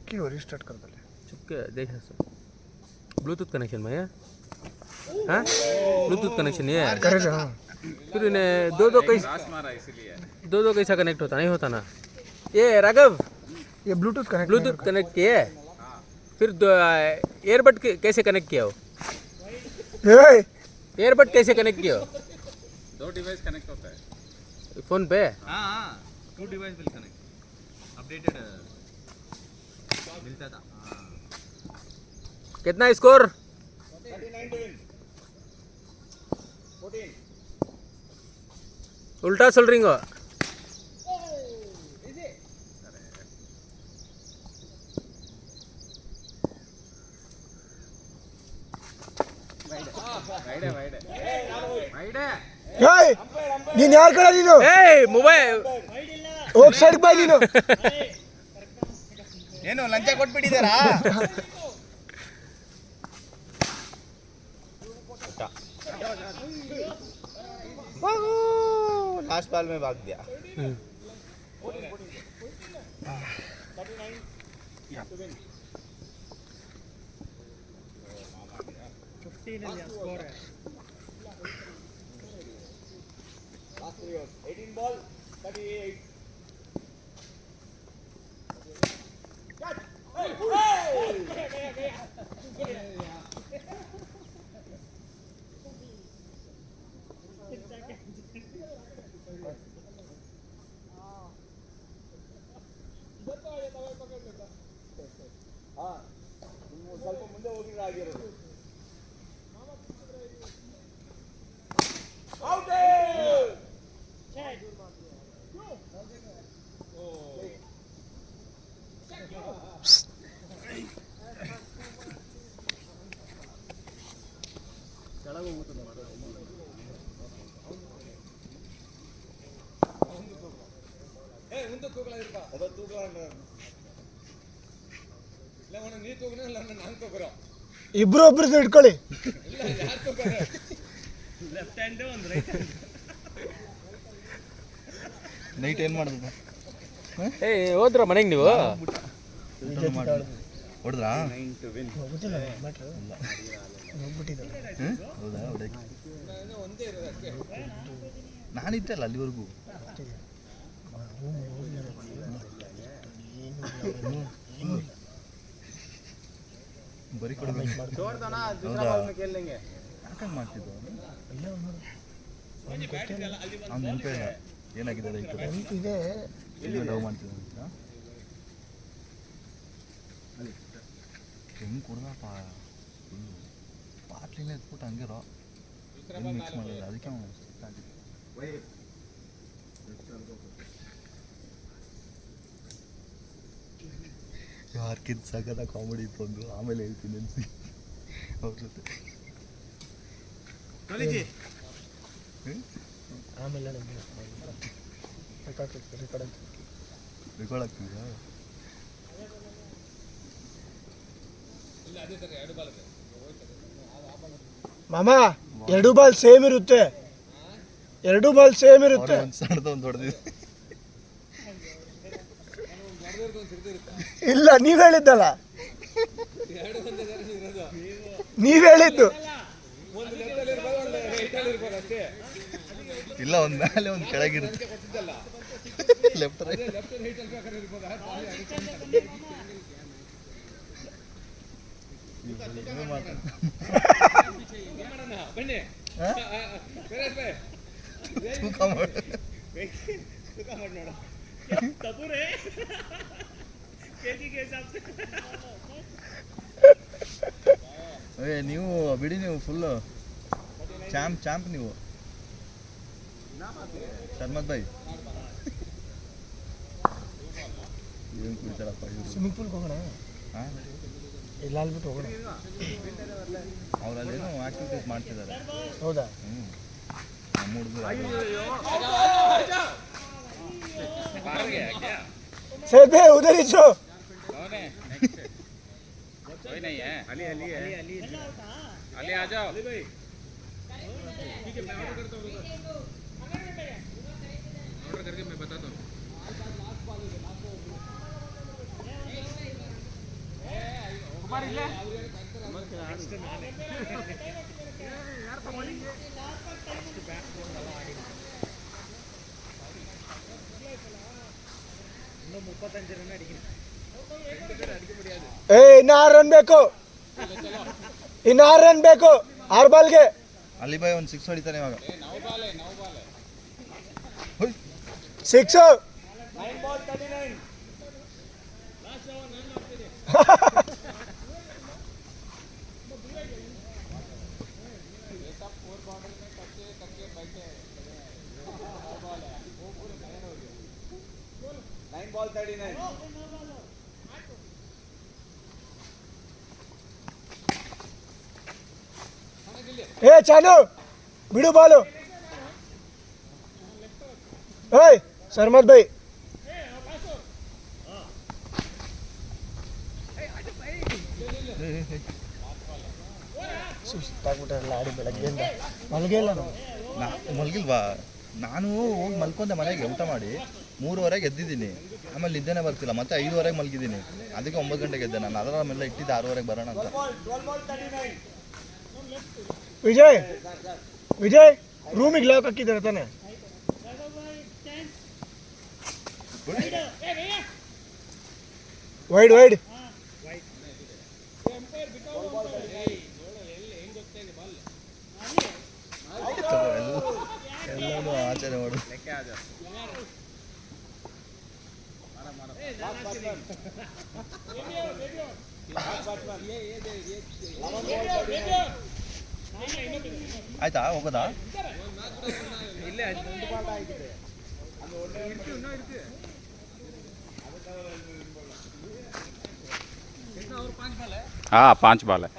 चुपकी हो रिस्टार्ट कर दे चुपके देख ब्लूटूथ कनेक्शन में है हाँ ब्लूटूथ कनेक्शन ये है करेगा हाँ फिर इन्हें दो कैसा कनेक्ट होता नहीं होता ना ये राघव ये ब्लूटूथ कनेक्ट किया है फिर एयरबड कैसे कनेक्ट किया हो एयरबड कैसे कनेक्ट किया हो 2 डिवाइस कनेक्ट होता है फोन पे हाँ 2 डिवाइस विल कनेक्ट अपडेटेड मिलता था कितना स्कोर 14 उल्टा சொல்றீங்க ನೀನು ಯಾರ ಕಡೆ ನೀನು ಏಯ್ ಮೊಬೈಲ್ ಹೋಗಿ ಸೈಡ್ ಬೈ ನೀನು ಏನು ಲಂಚ ಕೊಟ್ಬಿಟ್ಟಿದ್ದಾರಾ लास्ट बॉल में भाग दिया ಇಬ್ರು ಒಬ್ರು ಇಟ್ಕೊಳ್ಳಿ ನೈಟ್ ಏನು ಮಾಡಿದ್ರು ಏ ಹೋದ್ರ ಮನೆಗೆ ನೀವು ಹೊಡೆದ್ರಾ ಹೌದಾ ಹೊಡಕ್ಕೆ ನಾನಿದ್ದೆ ಅಲ್ಲ ಅಲ್ಲಿವರೆಗೂ ಬರೀ ಕೊಡಬೇಕು ಯಾಕಂಗೆ ಮಾಡ್ತಿದ್ದು ಅವ್ನು ನೆನಪೇ ಏನಾಗಿದೆ ಇದೆ ಎಲ್ಲಿ ಡವ್ ಮಾಡ್ತಿದ್ದ ಹೆಂಗೆ ಕುಡ್ದಪ್ಪ ಬಾಟ್ಲಿನೇ ಎತ್ಬಿಟ್ಟು ಹಂಗಿರೋ ಏನು ಮಿಕ್ಸ್ ಮಾಡಿಲ್ಲ ಅದಕ್ಕೆ ಯಾರ್ಕಿಂತ ಸಗದ ಕಾಮಿಡಿ ಇತ್ತು ಒಂದು ಆಮೇಲೆ ಹೇಳ್ತೀನಿ ಅನ್ಸಿ ಅವ್ರ ಜೊತೆ ಆಮೇಲೆ ರೆಕಾರ್ಡ್ ಆಗ್ತಿದೆಯಾ ಮಾಮ ಎರಡು ಬಾಲ್ ಸೇಮ್ ಇರುತ್ತೆ ಒಂದು ಸಣ್ಣದ ಒಂದು ಹೊಡೆದಿದೆ ಇಲ್ಲ ನೀವ್ ಹೇಳಿದ್ದಲ್ಲ ನೀವ್ ಹೇಳಿದ್ದು ಇಲ್ಲ ಒಂದು ಮೇಲೆ ಒಂದು ಕೆಳಗಿರುತ್ತೆ ಲೆಫ್ಟ್ ರೈಟ್ ತೂಕ ಮಾಡಿ ನೀವು ಬಿಡಿ ನೀವು ಫುಲ್ಲು ಚಾಂಪ್ ನೀವು ಶರ್ಮತ್ ಭಾಯ್ ಏನು ಕುಡಿತಾರಪ್ಪ ಇವರು ಸ್ವಿಮ್ಮಿಂಗ್ ಪೂಲ್ಗೆ ಹೋಗೋಣ ಹಾಂ ಇಲ್ಲ ಅಲ್ಬಿಟ್ಟು ಹೋಗೋಣ ಅವರಲ್ಲೇನೋ ಆಕ್ಟಿವಿಟೀಸ್ ಮಾಡ್ತಿದ್ದಾರೆ ಹೌದಾ ನಮ್ಮ ಹುಡುಗರು ಸೇಬೆ ಉಧರ್ ಇಚ್ಚೋ कोई नहीं है अली आ जाओ अली भाई ठीक है मैं ऑर्डर करता हूँ ऑर्डर करके मैं बताता हूँ ಕುಮಾರ್ ಇಲ್ಲೇ ಇನ್ನು 6 ರನ್ ಬೇಕು, ಇನ್ನು 6 ರನ್ ಬೇಕು 6 ಬಾಲ್ಗೆ. ಅಲ್ಲಿ ಬಾಯ್ ಒಂದು 6 ಹೊಡಿತಾನೆ ಇವಾಗ. 6. ಚಾನು ಬಿಡು ಬಾಲು. ಶರ್ಮದ್ ಬೈ ಸುಸ್ತಾಗ್ಬಿಟ್ಟಾರಲ್ಲ ಆಡಿ ಬೆಳಗ್ಗೆಯಿಂದ ಮಲಗಿಲ್ಲ ಮಲಗಿಲ್ವಾ? ನಾನು ಹೋಗಿ ಮಲ್ಕೊಂಡೆ ಮನೆಗೆ ಊಟ ಮಾಡಿ 3:30ಗೆ ಎದ್ದಿದ್ದೀನಿ. ಆಮೇಲೆ ನಿದ್ದೆನೇ ಬರ್ತಿಲ್ಲ, ಮತ್ತೆ 5:30ಗೆ ಮಲಗಿದ್ದೀನಿ. ಅದಕ್ಕೆ 9 ಗಂಟೆಗೆ ಎದ್ದೆ. ನಾನು ಅದರ ಮೇಲೆ ಇಟ್ಟಿದ್ದೆ 6:30ಗೆ ಬರೋಣ ಅಂತ. ವಿಜಯ್ ರೂಮಿಗೆ ಲಾಕ್ ಹಾಕಿದ್ದಾರೆ ತಾನೆ? ವೈಡ್ ಎಲ್ಲರೂ ಆಚರಣೆ ಮಾಡು. ಆಯ್ತಾ ಹೋಗೋದಾ? हाँ 5 बॉल है.